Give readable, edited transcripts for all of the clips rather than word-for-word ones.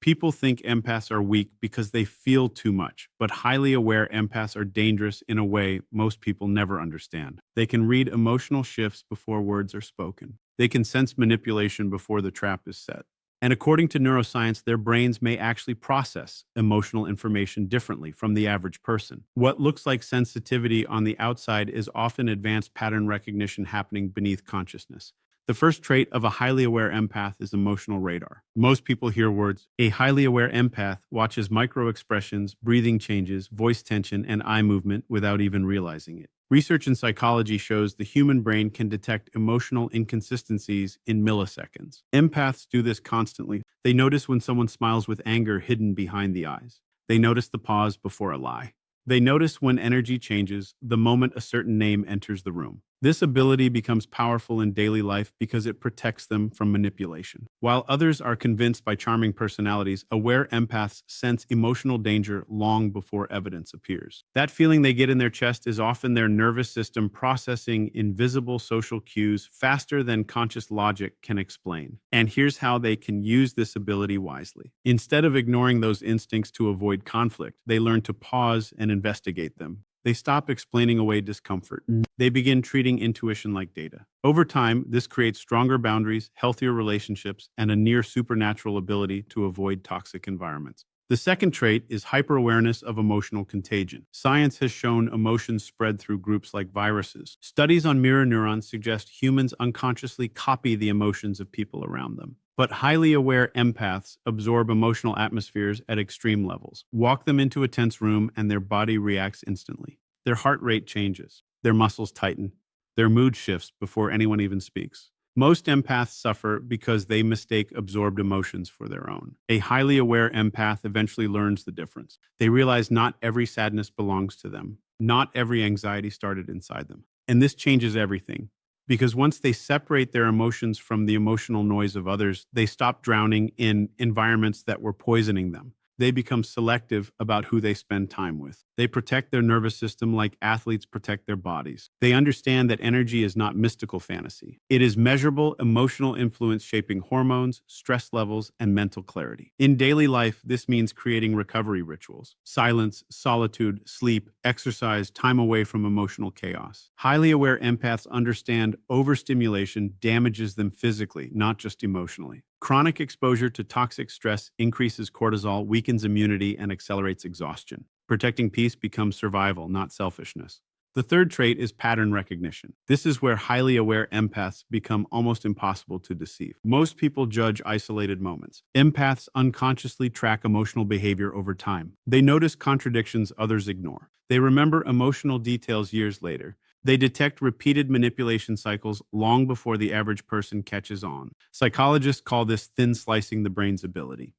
People think empaths are weak because they feel too much, but highly aware empaths are dangerous in a way most people never understand. They can read emotional shifts before words are spoken. They can sense manipulation before the trap is set. And according to neuroscience, their brains may actually process emotional information differently from the average person. What looks like sensitivity on the outside is often advanced pattern recognition happening beneath consciousness. The first trait of a highly aware empath is emotional radar. Most people hear words. A highly aware empath watches micro expressions, breathing changes, voice tension, and eye movement without even realizing it. Research in psychology shows the human brain can detect emotional inconsistencies in milliseconds. Empaths do this constantly. They notice when someone smiles with anger hidden behind the eyes. They notice the pause before a lie. They notice when energy changes the moment a certain name enters the room. This ability becomes powerful in daily life because it protects them from manipulation. While others are convinced by charming personalities, aware empaths sense emotional danger long before evidence appears. That feeling they get in their chest is often their nervous system processing invisible social cues faster than conscious logic can explain. And here's how they can use this ability wisely. Instead of ignoring those instincts to avoid conflict, they learn to pause and investigate them. They stop explaining away discomfort. They begin treating intuition like data. Over time, this creates stronger boundaries, healthier relationships, and a near supernatural ability to avoid toxic environments. The second trait is hyper-awareness of emotional contagion. Science has shown emotions spread through groups like viruses. Studies on mirror neurons suggest humans unconsciously copy the emotions of people around them. But highly aware empaths absorb emotional atmospheres at extreme levels. Walk them into a tense room and their body reacts instantly. Their heart rate changes. Their muscles tighten. Their mood shifts before anyone even speaks. Most empaths suffer because they mistake absorbed emotions for their own. A highly aware empath eventually learns the difference. They realize not every sadness belongs to them. Not every anxiety started inside them. And this changes everything. Because once they separate their emotions from the emotional noise of others, they stop drowning in environments that were poisoning them. They become selective about who they spend time with. They protect their nervous system like athletes protect their bodies. They understand that energy is not mystical fantasy. It is measurable emotional influence shaping hormones, stress levels, and mental clarity. In daily life, this means creating recovery rituals: silence, solitude, sleep, exercise, time away from emotional chaos. Highly aware empaths understand overstimulation damages them physically, not just emotionally. Chronic exposure to toxic stress increases cortisol, weakens immunity, and accelerates exhaustion. Protecting peace becomes survival, not selfishness. The third trait is pattern recognition. This is where highly aware empaths become almost impossible to deceive. Most people judge isolated moments. Empaths unconsciously track emotional behavior over time. They notice contradictions others ignore. They remember emotional details years later. They detect repeated manipulation cycles long before the average person catches on. Psychologists call this thin slicing the brain's ability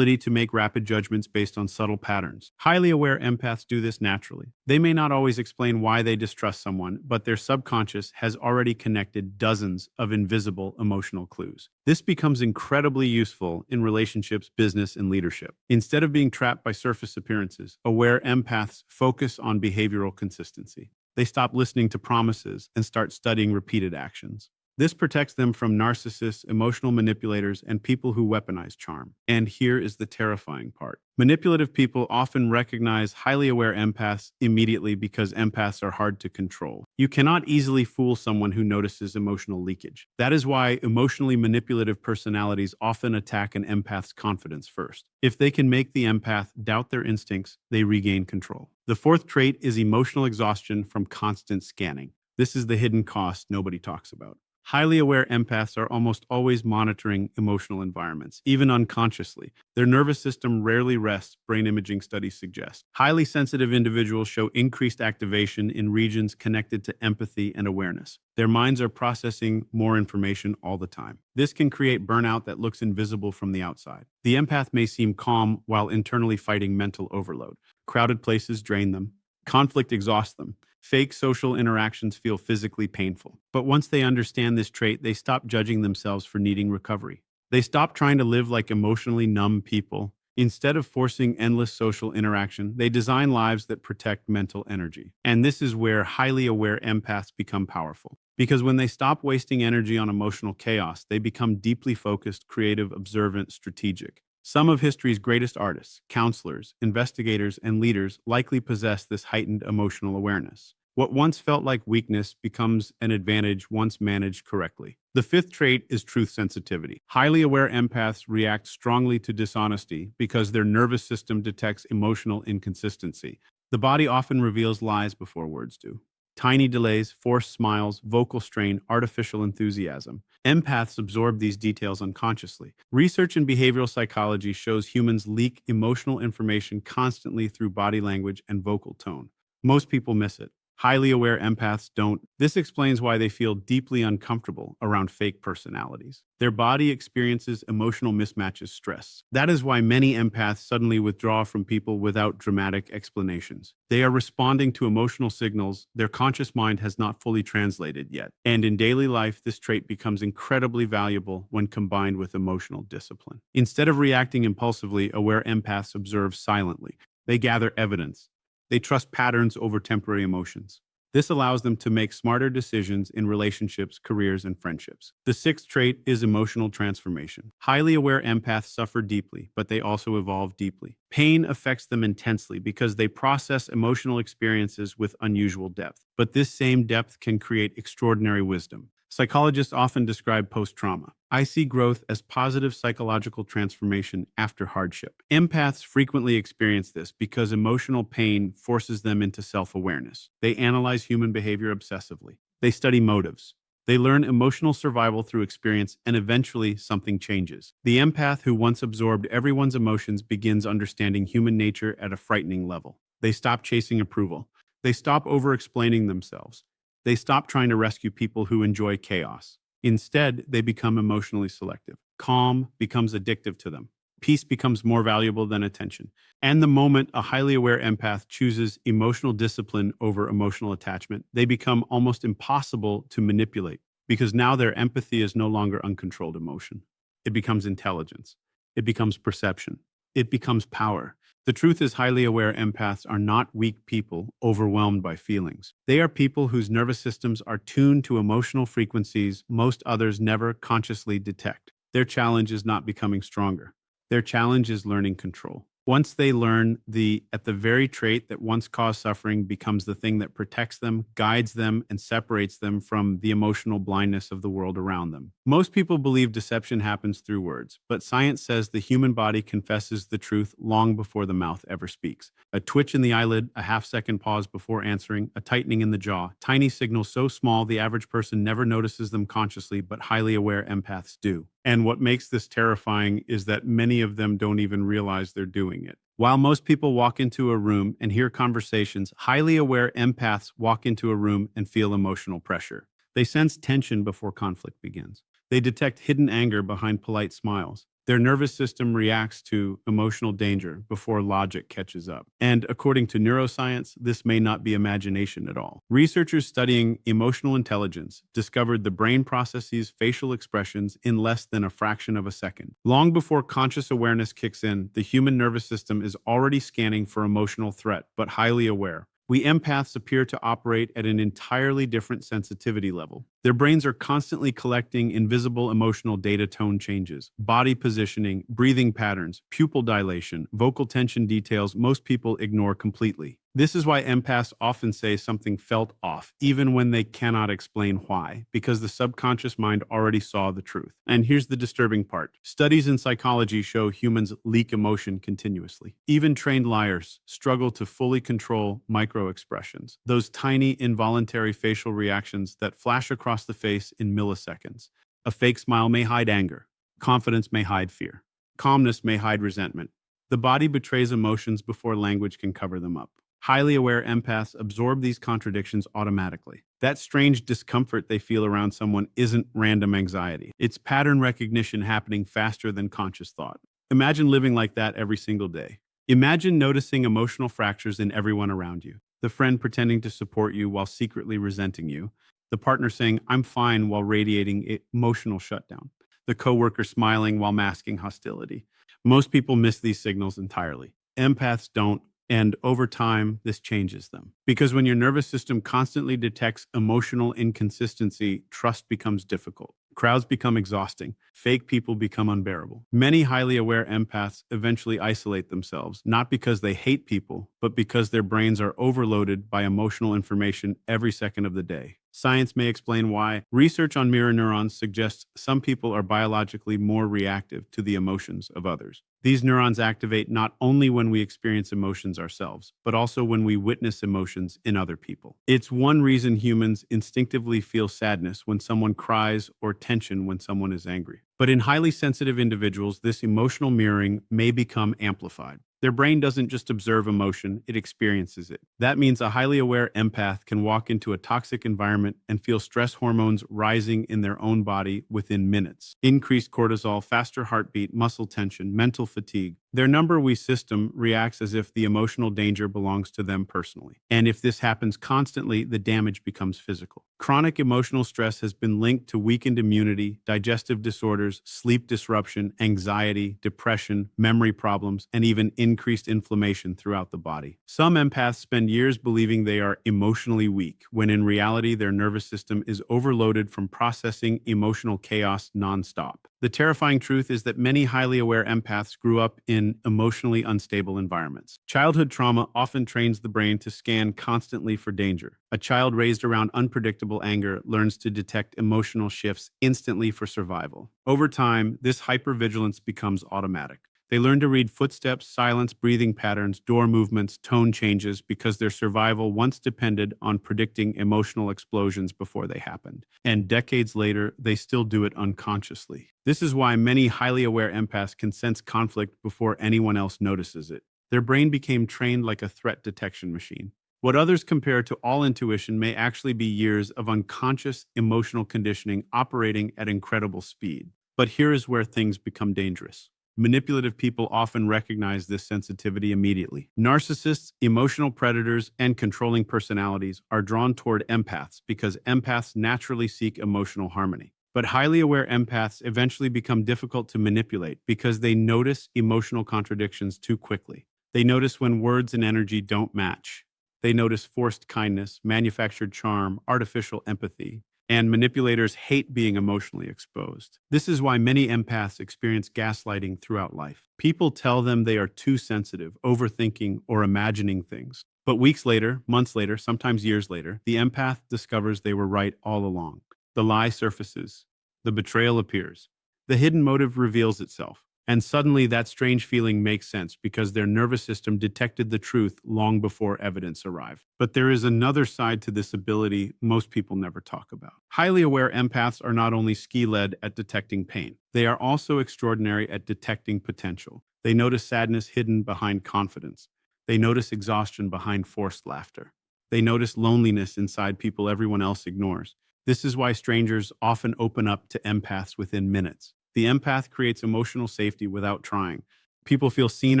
to make rapid judgments based on subtle patterns. Highly aware empaths do this naturally. They may not always explain why they distrust someone, but their subconscious has already connected dozens of invisible emotional clues. This becomes incredibly useful in relationships, business, and leadership. Instead of being trapped by surface appearances, aware empaths focus on behavioral consistency. They stop listening to promises and start studying repeated actions. This protects them from narcissists, emotional manipulators, and people who weaponize charm. And here is the terrifying part. Manipulative people often recognize highly aware empaths immediately because empaths are hard to control. You cannot easily fool someone who notices emotional leakage. That is why emotionally manipulative personalities often attack an empath's confidence first. If they can make the empath doubt their instincts, they regain control. The fourth trait is emotional exhaustion from constant scanning. This is the hidden cost nobody talks about. Highly aware empaths are almost always monitoring emotional environments, even unconsciously. Their nervous system rarely rests, brain imaging studies suggest. Highly sensitive individuals show increased activation in regions connected to empathy and awareness. Their minds are processing more information all the time. This can create burnout that looks invisible from the outside. The empath may seem calm while internally fighting mental overload. Crowded places drain them. Conflict exhausts them. Fake social interactions feel physically painful. But once they understand this trait, they stop judging themselves for needing recovery. They stop trying to live like emotionally numb people. Instead of forcing endless social interaction, they design lives that protect mental energy. And this is where highly aware empaths become powerful. Because when they stop wasting energy on emotional chaos, they become deeply focused, creative, observant, strategic. Some of history's greatest artists, counselors, investigators, and leaders likely possess this heightened emotional awareness. What once felt like weakness becomes an advantage once managed correctly. The fifth trait is truth sensitivity. Highly aware empaths react strongly to dishonesty because their nervous system detects emotional inconsistency. The body often reveals lies before words do. Tiny delays, forced smiles, vocal strain, artificial enthusiasm. Empaths absorb these details unconsciously. Research in behavioral psychology shows humans leak emotional information constantly through body language and vocal tone. Most people miss it. Highly aware empaths don't. This explains why they feel deeply uncomfortable around fake personalities. Their body experiences emotional mismatches stress. That is why many empaths suddenly withdraw from people without dramatic explanations. They are responding to emotional signals their conscious mind has not fully translated yet. And in daily life, this trait becomes incredibly valuable when combined with emotional discipline. Instead of reacting impulsively, aware empaths observe silently. They gather evidence. They trust patterns over temporary emotions. This allows them to make smarter decisions in relationships, careers, and friendships. The sixth trait is emotional transformation. Highly aware empaths suffer deeply, but they also evolve deeply. Pain affects them intensely because they process emotional experiences with unusual depth. But this same depth can create extraordinary wisdom. Psychologists often describe post-trauma. I see growth as positive psychological transformation after hardship. Empaths frequently experience this because emotional pain forces them into self-awareness. They analyze human behavior obsessively. They study motives. They learn emotional survival through experience, and eventually something changes. The empath who once absorbed everyone's emotions begins understanding human nature at a frightening level. They stop chasing approval. They stop over-explaining themselves. They stop trying to rescue people who enjoy chaos. Instead, they become emotionally selective. Calm becomes addictive to them. Peace becomes more valuable than attention. And the moment a highly aware empath chooses emotional discipline over emotional attachment, they become almost impossible to manipulate because now their empathy is no longer uncontrolled emotion. It becomes intelligence. It becomes perception. It becomes power. The truth is, highly aware empaths are not weak people overwhelmed by feelings. They are people whose nervous systems are tuned to emotional frequencies most others never consciously detect. Their challenge is not becoming stronger. Their challenge is learning control. Once they learn the very trait that once caused suffering becomes the thing that protects them, guides them, and separates them from the emotional blindness of the world around them. Most people believe deception happens through words, but science says the human body confesses the truth long before the mouth ever speaks. A twitch in the eyelid, a half-second pause before answering, a tightening in the jaw, tiny signals so small the average person never notices them consciously, but highly aware empaths do. And what makes this terrifying is that many of them don't even realize they're doing it. While most people walk into a room and hear conversations, highly aware empaths walk into a room and feel emotional pressure. They sense tension before conflict begins. They detect hidden anger behind polite smiles. Their nervous system reacts to emotional danger before logic catches up. And according to neuroscience, this may not be imagination at all. Researchers studying emotional intelligence discovered the brain processes facial expressions in less than a fraction of a second. Long before conscious awareness kicks in, the human nervous system is already scanning for emotional threat, but highly aware. We empaths appear to operate at an entirely different sensitivity level. Their brains are constantly collecting invisible emotional data, tone changes, body positioning, breathing patterns, pupil dilation, vocal tension details most people ignore completely. This is why empaths often say something felt off, even when they cannot explain why, because the subconscious mind already saw the truth. And here's the disturbing part. Studies in psychology show humans leak emotion continuously. Even trained liars struggle to fully control micro-expressions, those tiny involuntary facial reactions that flash across the face in milliseconds. A fake smile may hide anger. Confidence may hide fear. Calmness may hide resentment. The body betrays emotions before language can cover them up. Highly aware empaths absorb these contradictions automatically. That strange discomfort they feel around someone isn't random anxiety. It's pattern recognition happening faster than conscious thought. Imagine living like that every single day. Imagine noticing emotional fractures in everyone around you. The friend pretending to support you while secretly resenting you. The partner saying, "I'm fine," while radiating emotional shutdown. The coworker smiling while masking hostility. Most people miss these signals entirely. Empaths don't. And over time, this changes them. Because when your nervous system constantly detects emotional inconsistency, trust becomes difficult. Crowds become exhausting. Fake people become unbearable. Many highly aware empaths eventually isolate themselves, not because they hate people, but because their brains are overloaded by emotional information every second of the day. Science may explain why. Research on mirror neurons suggests some people are biologically more reactive to the emotions of others. These neurons activate not only when we experience emotions ourselves, but also when we witness emotions in other people. It's one reason humans instinctively feel sadness when someone cries or tension when someone is angry. But in highly sensitive individuals, this emotional mirroring may become amplified. Their brain doesn't just observe emotion, it experiences it. That means a highly aware empath can walk into a toxic environment and feel stress hormones rising in their own body within minutes. Increased cortisol, faster heartbeat, muscle tension, mental fatigue. Their number we system reacts as if the emotional danger belongs to them personally. And if this happens constantly, the damage becomes physical. Chronic emotional stress has been linked to weakened immunity, digestive disorders, sleep disruption, anxiety, depression, memory problems, and even increased inflammation throughout the body. Some empaths spend years believing they are emotionally weak, when in reality their nervous system is overloaded from processing emotional chaos nonstop. The terrifying truth is that many highly aware empaths grew up in emotionally unstable environments. Childhood trauma often trains the brain to scan constantly for danger. A child raised around unpredictable anger learns to detect emotional shifts instantly for survival. Over time, this hypervigilance becomes automatic. They learn to read footsteps, silence, breathing patterns, door movements, tone changes because their survival once depended on predicting emotional explosions before they happened. And decades later, they still do it unconsciously. This is why many highly aware empaths can sense conflict before anyone else notices it. Their brain became trained like a threat detection machine. What others compare to all intuition may actually be years of unconscious emotional conditioning operating at incredible speed. But here is where things become dangerous. Manipulative people often recognize this sensitivity immediately. Narcissists, emotional predators, and controlling personalities are drawn toward empaths because empaths naturally seek emotional harmony. But highly aware empaths eventually become difficult to manipulate because they notice emotional contradictions too quickly. They notice when words and energy don't match. They notice forced kindness, manufactured charm, artificial empathy, and manipulators hate being emotionally exposed. This is why many empaths experience gaslighting throughout life. People tell them they are too sensitive, overthinking, or imagining things. But weeks later, months later, sometimes years later, the empath discovers they were right all along. The lie surfaces. The betrayal appears. The hidden motive reveals itself. And suddenly that strange feeling makes sense because their nervous system detected the truth long before evidence arrived. But there is another side to this ability most people never talk about. Highly aware empaths are not only ski-led at detecting pain, they are also extraordinary at detecting potential. They notice sadness hidden behind confidence. They notice exhaustion behind forced laughter. They notice loneliness inside people everyone else ignores. This is why strangers often open up to empaths within minutes. The empath creates emotional safety without trying. People feel seen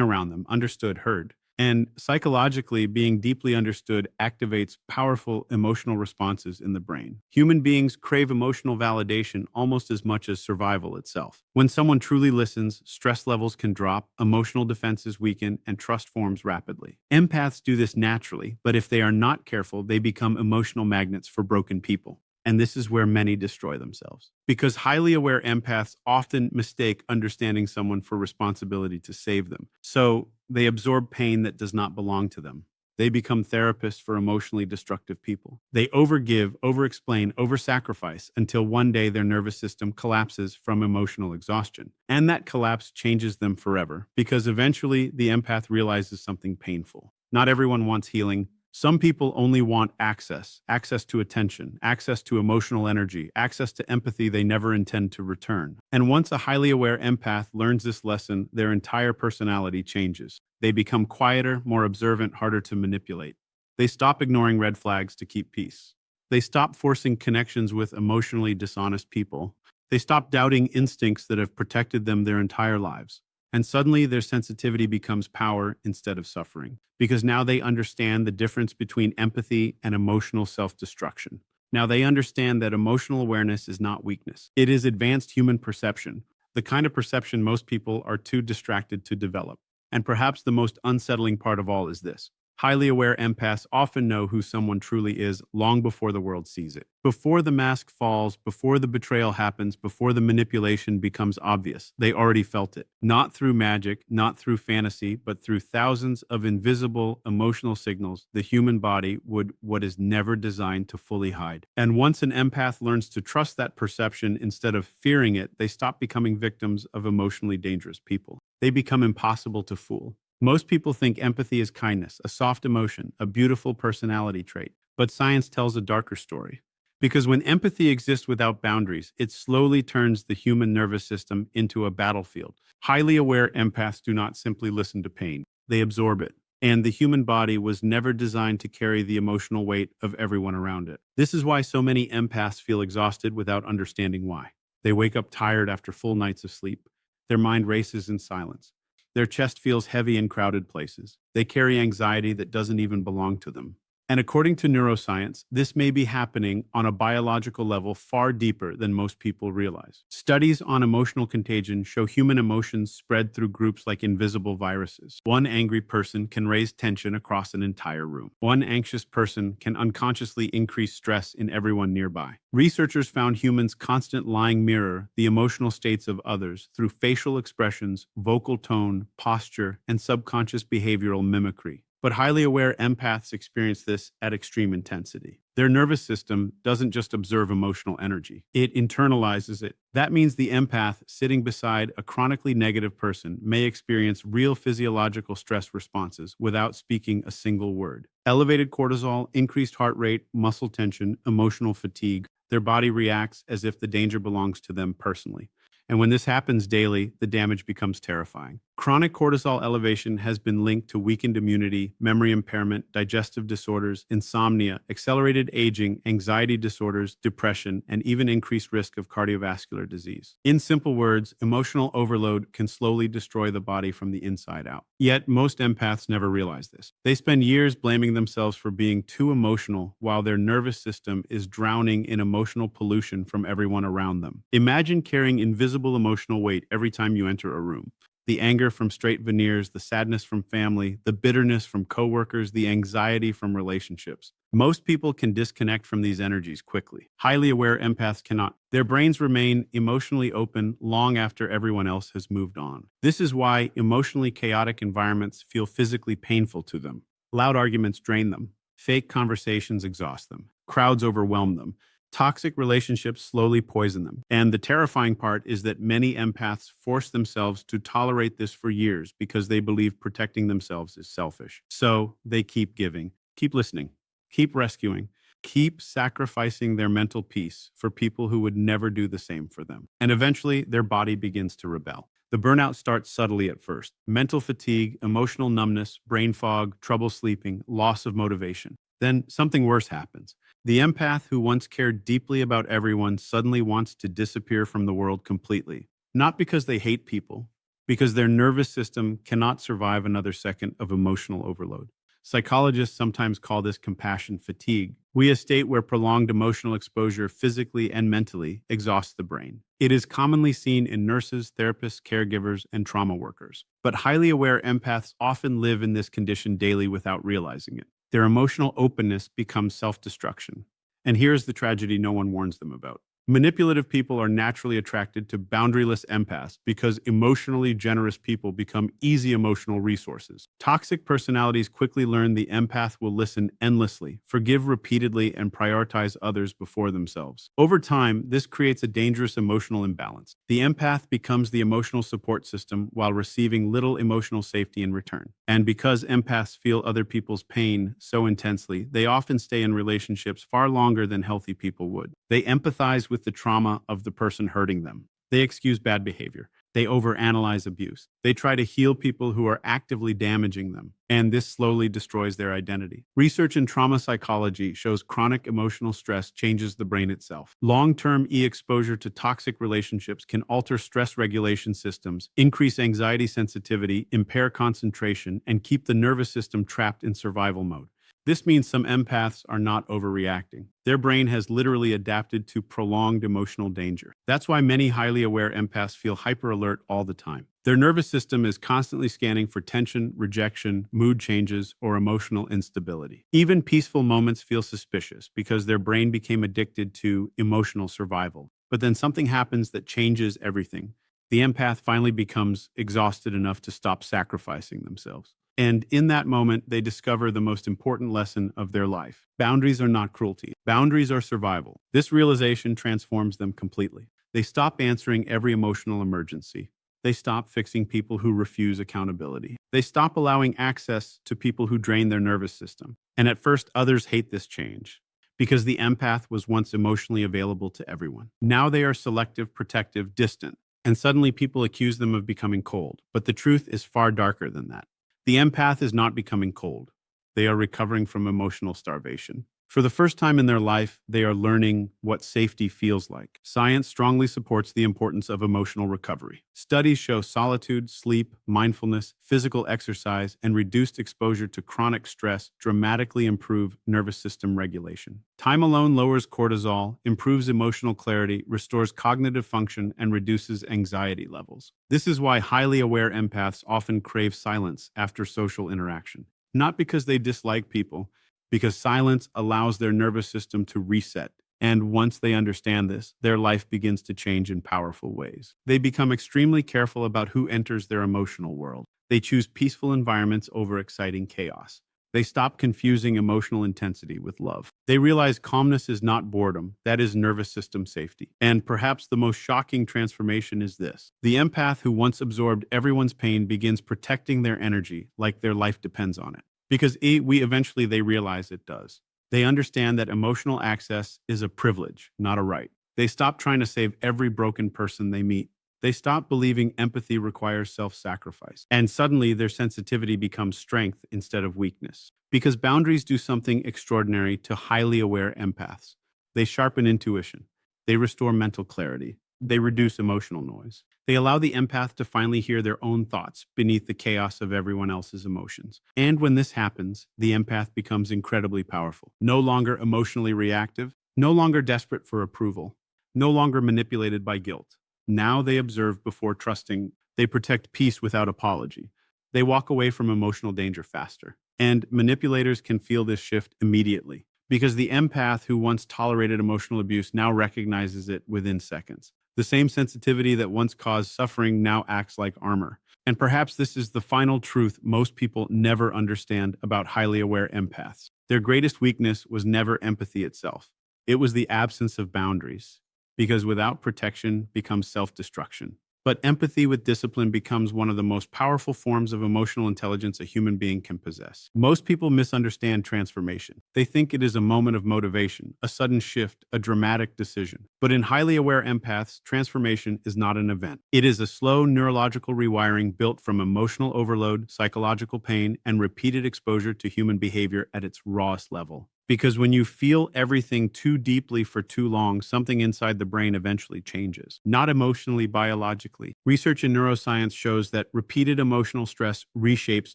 around them, understood, heard. And psychologically, being deeply understood activates powerful emotional responses in the brain. Human beings crave emotional validation almost as much as survival itself. When someone truly listens, stress levels can drop, emotional defenses weaken, and trust forms rapidly. Empaths do this naturally, but if they are not careful, they become emotional magnets for broken people. And this is where many destroy themselves. Because highly aware empaths often mistake understanding someone for responsibility to save them. So they absorb pain that does not belong to them. They become therapists for emotionally destructive people. They overgive, overexplain, oversacrifice until one day their nervous system collapses from emotional exhaustion. And that collapse changes them forever because eventually the empath realizes something painful. Not everyone wants healing. Some people only want access to attention, access to emotional energy, access to empathy they never intend to return. And once a highly aware empath learns this lesson, their entire personality changes. They become quieter, more observant, harder to manipulate. They stop ignoring red flags to keep peace. They stop forcing connections with emotionally dishonest people. They stop doubting instincts that have protected them their entire lives. And suddenly their sensitivity becomes power instead of suffering, because now they understand the difference between empathy and emotional self-destruction. Now they understand that emotional awareness is not weakness. It is advanced human perception, the kind of perception most people are too distracted to develop. And perhaps the most unsettling part of all is this. Highly aware empaths often know who someone truly is long before the world sees it. Before the mask falls, before the betrayal happens, before the manipulation becomes obvious, they already felt it. Not through magic, not through fantasy, but through thousands of invisible emotional signals, the human body would what is never designed to fully hide. And once an empath learns to trust that perception instead of fearing it, they stop becoming victims of emotionally dangerous people. They become impossible to fool. Most people think empathy is kindness, a soft emotion, a beautiful personality trait. But science tells a darker story. Because when empathy exists without boundaries, it slowly turns the human nervous system into a battlefield. Highly aware empaths do not simply listen to pain, they absorb it. And the human body was never designed to carry the emotional weight of everyone around it. This is why so many empaths feel exhausted without understanding why. They wake up tired after full nights of sleep. Their mind races in silence. Their chest feels heavy in crowded places. They carry anxiety that doesn't even belong to them. And according to neuroscience, this may be happening on a biological level far deeper than most people realize. Studies on emotional contagion show human emotions spread through groups like invisible viruses. One angry person can raise tension across an entire room. One anxious person can unconsciously increase stress in everyone nearby. Researchers found humans constantly mirror the emotional states of others through facial expressions, vocal tone, posture, and subconscious behavioral mimicry. But highly aware empaths experience this at extreme intensity. Their nervous system doesn't just observe emotional energy, it internalizes it. That means the empath sitting beside a chronically negative person may experience real physiological stress responses without speaking a single word. Elevated cortisol, increased heart rate, muscle tension, emotional fatigue. Their body reacts as if the danger belongs to them personally. And when this happens daily, the damage becomes terrifying. Chronic cortisol elevation has been linked to weakened immunity, memory impairment, digestive disorders, insomnia, accelerated aging, anxiety disorders, depression, and even increased risk of cardiovascular disease. In simple words, emotional overload can slowly destroy the body from the inside out. Yet, most empaths never realize this. They spend years blaming themselves for being too emotional while their nervous system is drowning in emotional pollution from everyone around them. Imagine carrying invisible emotional weight every time you enter a room. The anger from straight veneers, the sadness from family, the bitterness from coworkers, the anxiety from relationships. Most people can disconnect from these energies quickly. Highly aware empaths cannot. Their brains remain emotionally open long after everyone else has moved on. This is why emotionally chaotic environments feel physically painful to them. Loud arguments drain them. Fake conversations exhaust them. Crowds overwhelm them. Toxic relationships slowly poison them. And the terrifying part is that many empaths force themselves to tolerate this for years because they believe protecting themselves is selfish. So they keep giving, keep listening, keep rescuing, keep sacrificing their mental peace for people who would never do the same for them. And eventually, their body begins to rebel. The burnout starts subtly at first. Mental fatigue, emotional numbness, brain fog, trouble sleeping, loss of motivation. Then something worse happens. The empath who once cared deeply about everyone suddenly wants to disappear from the world completely. Not because they hate people, because their nervous system cannot survive another second of emotional overload. Psychologists sometimes call this compassion fatigue. A state where prolonged emotional exposure physically and mentally exhausts the brain. It is commonly seen in nurses, therapists, caregivers, and trauma workers. But highly aware empaths often live in this condition daily without realizing it. Their emotional openness becomes self-destruction. And here's the tragedy no one warns them about. Manipulative people are naturally attracted to boundaryless empaths because emotionally generous people become easy emotional resources. Toxic personalities quickly learn the empath will listen endlessly, forgive repeatedly, and prioritize others before themselves. Over time, this creates a dangerous emotional imbalance. The empath becomes the emotional support system while receiving little emotional safety in return. And because empaths feel other people's pain so intensely, they often stay in relationships far longer than healthy people would. They empathize with the trauma of the person hurting them. They excuse bad behavior. They overanalyze abuse. They try to heal people who are actively damaging them, and this slowly destroys their identity. Research in trauma psychology shows chronic emotional stress changes the brain itself. Long-term exposure to toxic relationships can alter stress regulation systems, increase anxiety sensitivity, impair concentration, and keep the nervous system trapped in survival mode. This means some empaths are not overreacting. Their brain has literally adapted to prolonged emotional danger. That's why many highly aware empaths feel hyper alert all the time. Their nervous system is constantly scanning for tension, rejection, mood changes, or emotional instability. Even peaceful moments feel suspicious because their brain became addicted to emotional survival. But then something happens that changes everything. The empath finally becomes exhausted enough to stop sacrificing themselves. And in that moment, they discover the most important lesson of their life. Boundaries are not cruelty. Boundaries are survival. This realization transforms them completely. They stop answering every emotional emergency. They stop fixing people who refuse accountability. They stop allowing access to people who drain their nervous system. And at first, others hate this change because the empath was once emotionally available to everyone. Now they are selective, protective, distant. And suddenly people accuse them of becoming cold. But the truth is far darker than that. The empath is not becoming cold. They are recovering from emotional starvation. For the first time in their life, they are learning what safety feels like. Science strongly supports the importance of emotional recovery. Studies show solitude, sleep, mindfulness, physical exercise, and reduced exposure to chronic stress dramatically improve nervous system regulation. Time alone lowers cortisol, improves emotional clarity, restores cognitive function, and reduces anxiety levels. This is why highly aware empaths often crave silence after social interaction. Not because they dislike people, because silence allows their nervous system to reset. And once they understand this, their life begins to change in powerful ways. They become extremely careful about who enters their emotional world. They choose peaceful environments over exciting chaos. They stop confusing emotional intensity with love. They realize calmness is not boredom, that is nervous system safety. And perhaps the most shocking transformation is this. The empath who once absorbed everyone's pain begins protecting their energy like their life depends on it. Because they realize it does. They understand that emotional access is a privilege, not a right. They stop trying to save every broken person they meet. They stop believing empathy requires self-sacrifice. And suddenly their sensitivity becomes strength instead of weakness. Because boundaries do something extraordinary to highly aware empaths. They sharpen intuition. They restore mental clarity. They reduce emotional noise. They allow the empath to finally hear their own thoughts beneath the chaos of everyone else's emotions. And when this happens, the empath becomes incredibly powerful. No longer emotionally reactive, no longer desperate for approval, no longer manipulated by guilt. Now they observe before trusting. They protect peace without apology. They walk away from emotional danger faster. And manipulators can feel this shift immediately because the empath who once tolerated emotional abuse now recognizes it within seconds. The same sensitivity that once caused suffering now acts like armor. And perhaps this is the final truth most people never understand about highly aware empaths. Their greatest weakness was never empathy itself. It was the absence of boundaries, because without protection becomes self-destruction. But empathy with discipline becomes one of the most powerful forms of emotional intelligence a human being can possess. Most people misunderstand transformation. They think it is a moment of motivation, a sudden shift, a dramatic decision. But in highly aware empaths, transformation is not an event. It is a slow neurological rewiring built from emotional overload, psychological pain, and repeated exposure to human behavior at its rawest level. Because when you feel everything too deeply for too long, something inside the brain eventually changes. Not emotionally, biologically. Research in neuroscience shows that repeated emotional stress reshapes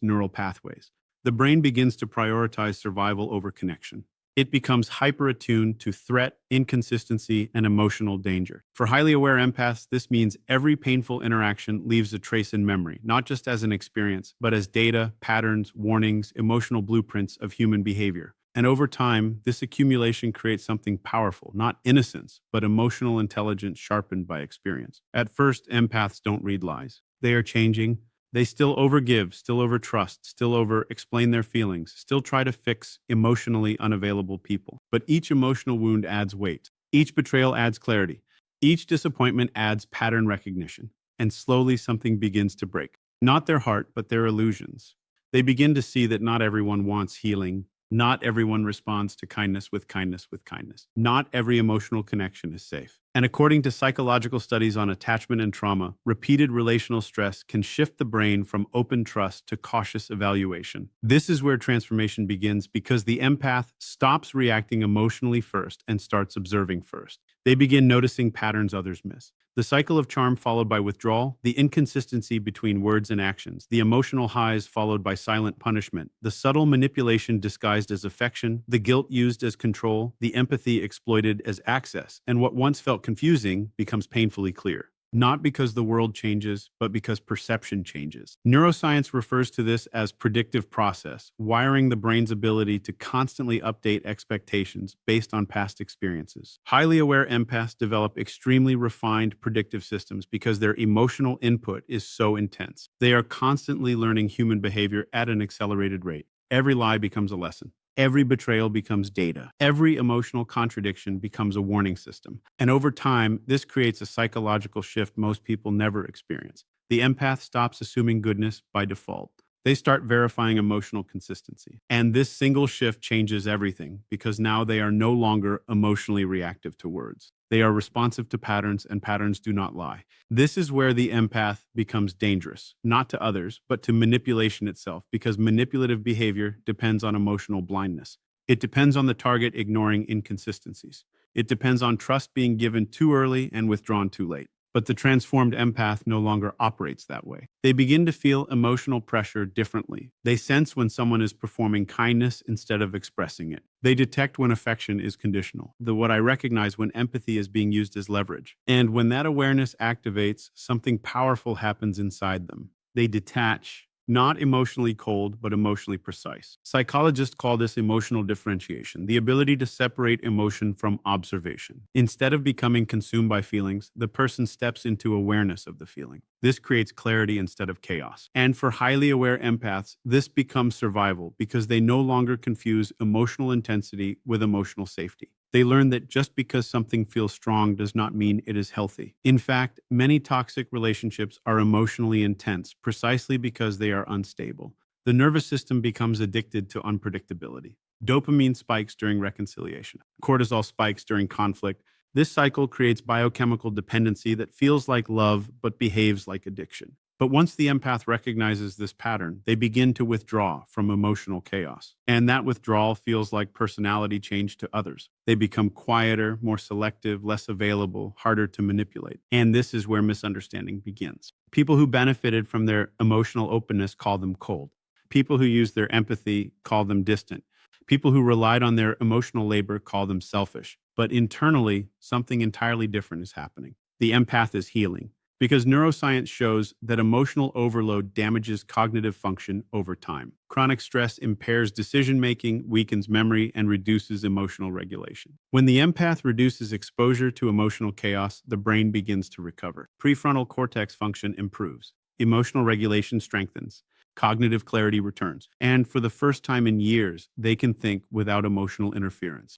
neural pathways. The brain begins to prioritize survival over connection. It becomes hyper-attuned to threat, inconsistency, and emotional danger. For highly aware empaths, this means every painful interaction leaves a trace in memory, not just as an experience, but as data, patterns, warnings, emotional blueprints of human behavior. And over time, this accumulation creates something powerful, not innocence, but emotional intelligence sharpened by experience. At first, empaths don't read lies. They are changing. They still overgive, still overtrust, still over-explain their feelings, still try to fix emotionally unavailable people. But each emotional wound adds weight. Each betrayal adds clarity. Each disappointment adds pattern recognition. And slowly something begins to break. Not their heart, but their illusions. They begin to see that not everyone wants healing. Not everyone responds to kindness with kindness with kindness. Not every emotional connection is safe. And according to psychological studies on attachment and trauma, repeated relational stress can shift the brain from open trust to cautious evaluation. This is where transformation begins because the empath stops reacting emotionally first and starts observing first. They begin noticing patterns others miss. The cycle of charm followed by withdrawal, the inconsistency between words and actions, the emotional highs followed by silent punishment, the subtle manipulation disguised as affection, the guilt used as control, the empathy exploited as access, and what once felt confusing becomes painfully clear. not because the world changes, but because perception changes. Neuroscience refers to this as predictive process, wiring the brain's ability to constantly update expectations based on past experiences. Highly aware empaths develop extremely refined predictive systems because their emotional input is so intense. They are constantly learning human behavior at an accelerated rate. Every lie becomes a lesson. Every betrayal becomes data. Every emotional contradiction becomes a warning system. And over time, this creates a psychological shift most people never experience. The empath stops assuming goodness by default. They start verifying emotional consistency. And this single shift changes everything because now they are no longer emotionally reactive to words. They are responsive to patterns, and patterns do not lie. This is where the empath becomes dangerous, not to others, but to manipulation itself, because manipulative behavior depends on emotional blindness. It depends on the target ignoring inconsistencies. It depends on trust being given too early and withdrawn too late. But the transformed empath no longer operates that way. They begin to feel emotional pressure differently. They sense when someone is performing kindness instead of expressing it. They detect when affection is conditional. What I recognize when empathy is being used as leverage. And when that awareness activates, something powerful happens inside them. They detach, not emotionally cold, but emotionally precise. Psychologists call this emotional differentiation, the ability to separate emotion from observation. Instead of becoming consumed by feelings, the person steps into awareness of the feeling. This creates clarity instead of chaos. And for highly aware empaths, this becomes survival because they no longer confuse emotional intensity with emotional safety. They learn that just because something feels strong does not mean it is healthy. In fact, many toxic relationships are emotionally intense precisely because they are unstable. The nervous system becomes addicted to unpredictability. Dopamine spikes during reconciliation. Cortisol spikes during conflict. This cycle creates biochemical dependency that feels like love but behaves like addiction. But once the empath recognizes this pattern, they begin to withdraw from emotional chaos. And that withdrawal feels like personality change to others. They become quieter, more selective, less available, harder to manipulate. And this is where misunderstanding begins. People who benefited from their emotional openness call them cold. People who use their empathy call them distant. People who relied on their emotional labor call them selfish. But internally, something entirely different is happening. The empath is healing because neuroscience shows that emotional overload damages cognitive function over time. Chronic stress impairs decision-making, weakens memory, and reduces emotional regulation. When the empath reduces exposure to emotional chaos, the brain begins to recover. Prefrontal cortex function improves. Emotional regulation strengthens. Cognitive clarity returns. And for the first time in years, they can think without emotional interference.